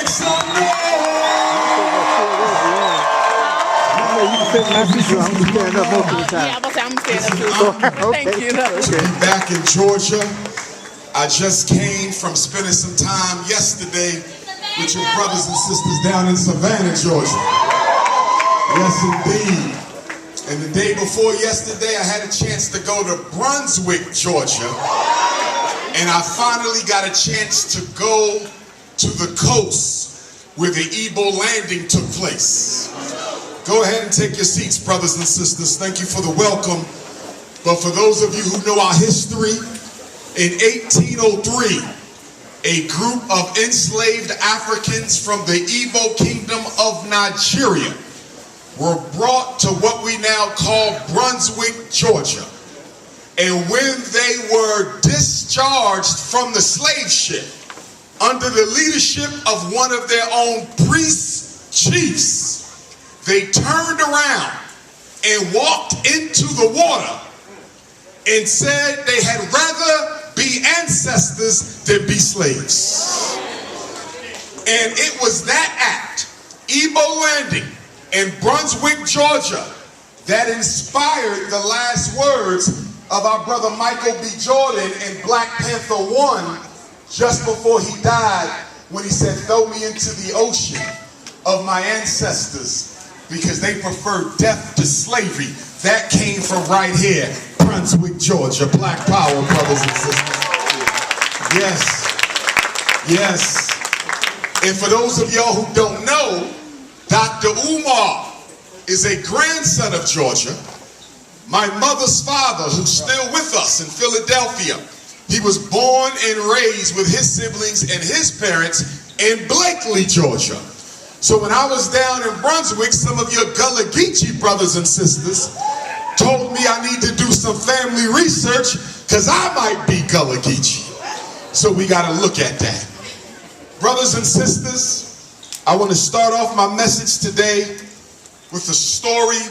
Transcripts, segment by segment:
some noise. Yeah, I'm gonna stand up too. Thank you. Back in Georgia, I just came from spending some time yesterday with your brothers and sisters down in Savannah, Georgia. Yes, indeed. And the day before yesterday, I had a chance to go to Brunswick, Georgia. And I finally got a chance to go to the coast where the Igbo landing took place. Go ahead and take your seats, brothers and sisters. Thank you for the welcome. But for those of you who know our history, in 1803, a group of enslaved Africans from the Igbo kingdom of Nigeria were brought to what we now call Brunswick, Georgia. And when they were discharged from the slave ship under the leadership of one of their own priest chiefs, they turned around and walked into the water and said they had rather be ancestors than be slaves. And it was that act, Igbo landing in Brunswick, Georgia, that inspired the last words of our brother Michael B. Jordan in Black Panther 1 just before he died, when he said, throw me into the ocean of my ancestors because they preferred death to slavery. That came from right here, Brunswick, Georgia. Black power, brothers and sisters. Yes, yes. And for those of y'all who don't know, Dr. Umar is a grandson of Georgia. My mother's father, who's still with us in Philadelphia, he was born and raised with his siblings and his parents in Blakely, Georgia. So when I was down in Brunswick, some of your Gullah Geechee brothers and sisters told me I need to do some family research because I might be Gullah Geechee. So we got to look at that. Brothers and sisters, I want to start off my message today with the story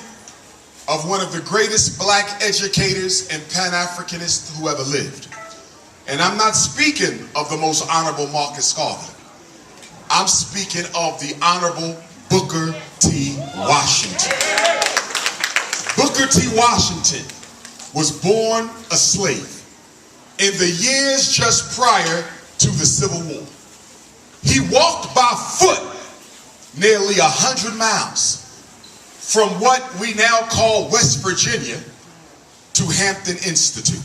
of one of the greatest black educators and Pan-Africanists who ever lived. And I'm not speaking of the most honorable Marcus Garvey. I'm speaking of the Honorable Booker T. Washington. Booker T. Washington was born a slave in the years just prior to the Civil War. He walked by foot nearly 100 miles from what we now call West Virginia to Hampton Institute.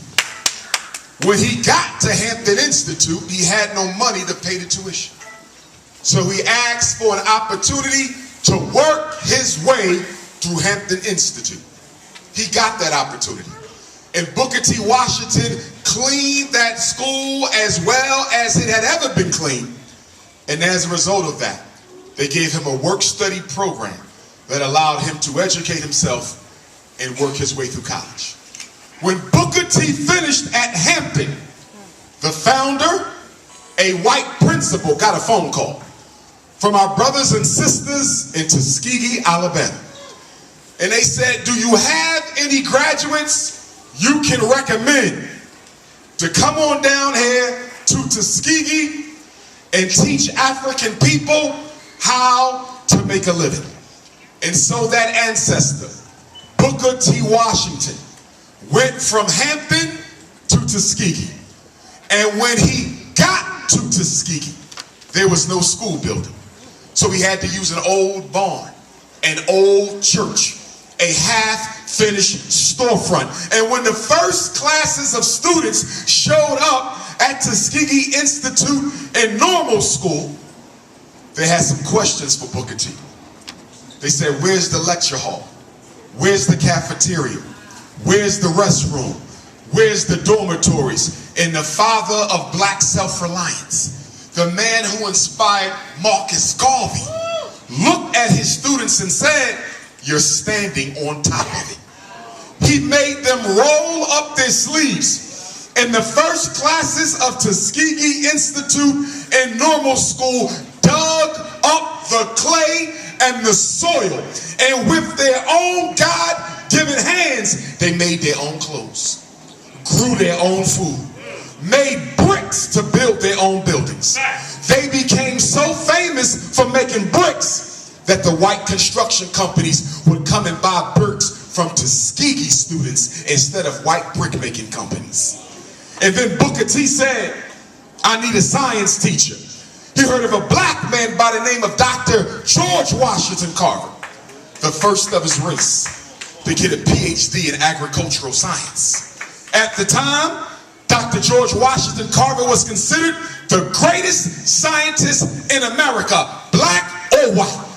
When he got to Hampton Institute, he had no money to pay the tuition. So he asked for an opportunity to work his way through Hampton Institute. He got that opportunity. And Booker T. Washington cleaned that school as well as it had ever been cleaned. And as a result of that, they gave him a work-study program that allowed him to educate himself and work his way through college. When Booker T. finished at Hampton, the founder, a white principal, got a phone call from our brothers and sisters in Tuskegee, Alabama. And they said, do you have any graduates you can recommend to come on down here to Tuskegee and teach African people how to make a living? And so that ancestor, Booker T. Washington, went from Hampton to Tuskegee. And when he got to Tuskegee, there was no school building. So he had to use an old barn, an old church, a half-finished storefront. And when the first classes of students showed up at Tuskegee Institute and normal school, they had some questions for Booker T. They said, where's the lecture hall? Where's the cafeteria? Where's the restroom? Where's the dormitories? And the father of black self-reliance, the man who inspired Marcus Garvey, looked at his students and said, you're standing on top of it. He made them roll up their sleeves. And the first classes of Tuskegee Institute and normal school dug up the clay and the soil. And with their own God-given hands, they made their own clothes, grew their own food, made bricks to build their own buildings. They became so famous that the white construction companies would come and buy bricks from Tuskegee students instead of white brick-making companies. And then Booker T said, I need a science teacher. He heard of a black man by the name of Dr. George Washington Carver, the first of his race to get a PhD in agricultural science. At the time, Dr. George Washington Carver was considered the greatest scientist in America, black or white.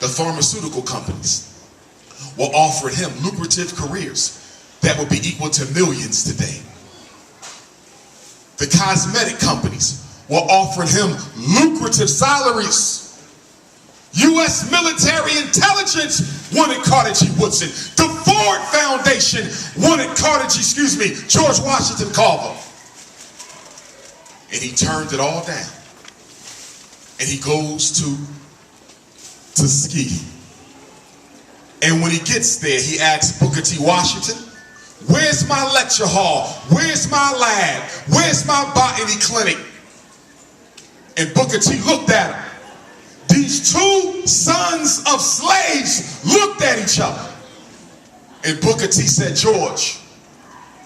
The pharmaceutical companies were offering him lucrative careers that would be equal to millions today. The cosmetic companies were offering him lucrative salaries. U.S. military intelligence wanted Carter G. Woodson. The Ford Foundation wanted George Washington Carver. And he turned it all down. And he goes to Tuskegee. And when he gets there, he asks Booker T. Washington, where's my lecture hall? Where's my lab? Where's my botany clinic? And Booker T looked at him. These two sons of slaves looked at each other. And Booker T said, George,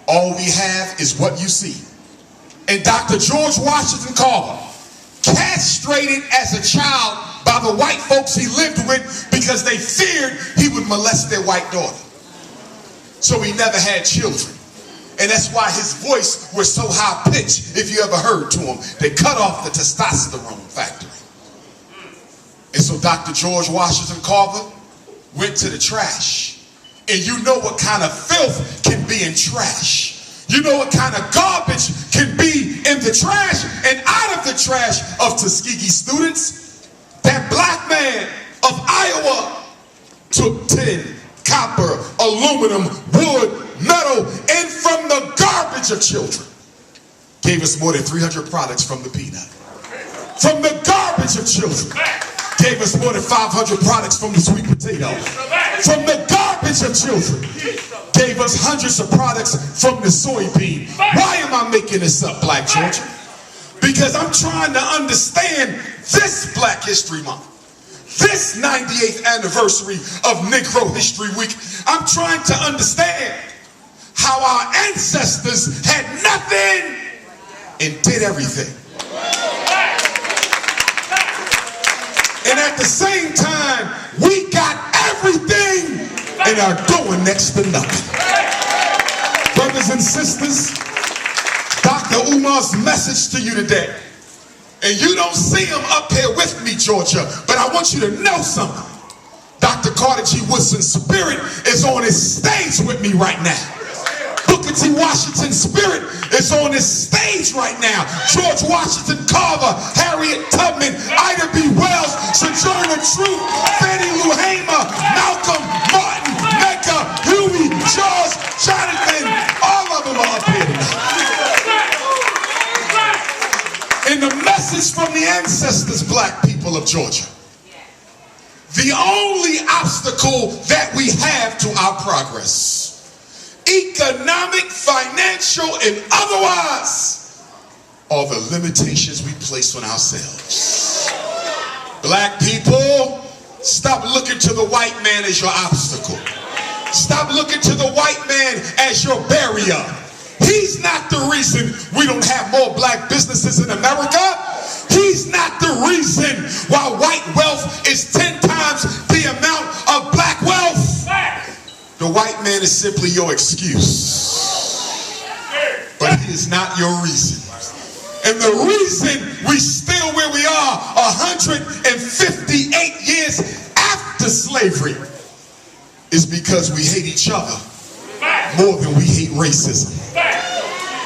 all we have is what you see. And Dr. George Washington Carver, castrated as a child by the white folks he lived with because they feared he would molest their white daughter. So he never had children. And that's why his voice was so high pitched, if you ever heard to him. They cut off the testosterone factory. And so Dr. George Washington Carver went to the trash. And you know what kind of filth can be in trash. You know what kind of garbage can be in the trash. And out of the trash of Tuskegee students, that black man of Iowa took tin, copper, aluminum, wood, metal, and from the garbage of children, gave us more than 300 products from the peanut. From the garbage of children, gave us more than 500 products from the sweet potato. From the garbage of children, gave us hundreds of products from the soybean. Why am I making this up, Black Georgia? Because I'm trying to understand this Black History Month, this 98th anniversary of Negro History Week. I'm trying to understand how our ancestors had nothing and did everything. And at the same time, we got everything and are doing next to nothing. Brothers and sisters, Dr. Umar's message to you today, and you don't see him up here with me, Georgia, but I want you to know something. Dr. Carter G. Woodson's spirit is on his stage with me right now. Booker T. Washington's spirit is on this stage right now. George Washington Carver, Harriet Tubman, Ida B. Wells, Sojourner Truth, Fannie Lou Hamer, Malcolm, Martin, Medgar, Huey, George, Jonathan, all of them are up here tonight. And the message from the ancestors, black people of Georgia, the only obstacle that we have to our progress, economic, financial, and otherwise, are the limitations we place on ourselves. Black people, stop looking to the white man as your obstacle. Stop looking to the white man as your barrier. He's not the reason we don't have more black businesses in America. He's not the reason why white wealth is 10 times the amount of black wealth. The white man is simply your excuse, but he is not your reason. And the reason we still where we are 158 years after slavery is because we hate each other more than we hate racism.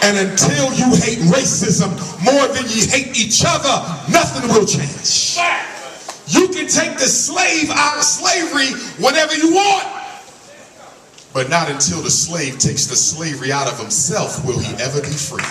And until you hate racism more than you hate each other, nothing will change. You can take the slave out of slavery whenever you want, but not until the slave takes the slavery out of himself will he ever be free.